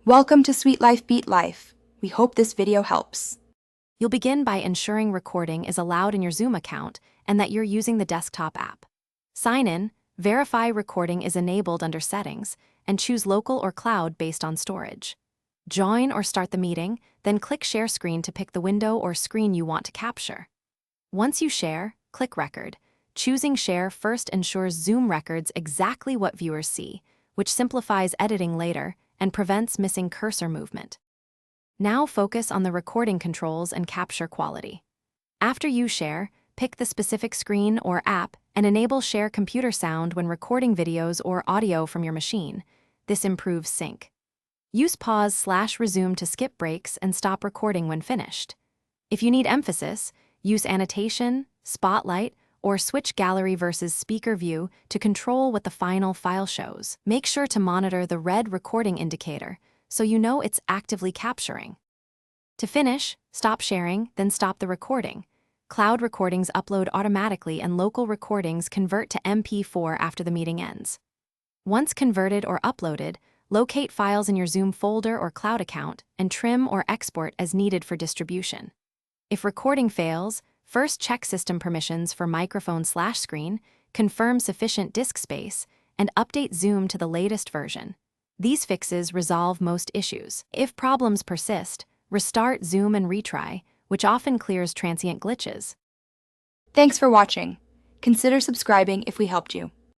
Welcome to Sweet Life Beat Life. We hope this video helps. You'll begin by ensuring recording is allowed in your Zoom account and that you're using the desktop app. Sign in, verify recording is enabled under Settings, and choose Local or Cloud based on storage. Join or start the meeting, then click Share Screen to pick the window or screen you want to capture. Once you share, click Record. Choosing Share first ensures Zoom records exactly what viewers see, which simplifies editing later and prevents missing cursor movement. Now focus on the recording controls and capture quality. After you share, pick the specific screen or app and enable Share Computer Sound when recording videos or audio from your machine. This improves sync. Use pause/resume to skip breaks and stop recording when finished. If you need emphasis, use annotation, spotlight, or switch gallery versus speaker view to control what the final file shows. Make sure to monitor the red recording indicator so you know it's actively capturing. To finish, stop sharing, then stop the recording. Cloud recordings upload automatically and local recordings convert to MP4 after the meeting ends. Once converted or uploaded, locate files in your Zoom folder or cloud account and trim or export as needed for distribution. If recording fails, first check system permissions for microphone/screen, confirm sufficient disk space, and update Zoom to the latest version. These fixes resolve most issues. If problems persist, restart Zoom and retry, which often clears transient glitches. Thanks for watching. Consider subscribing if we helped you.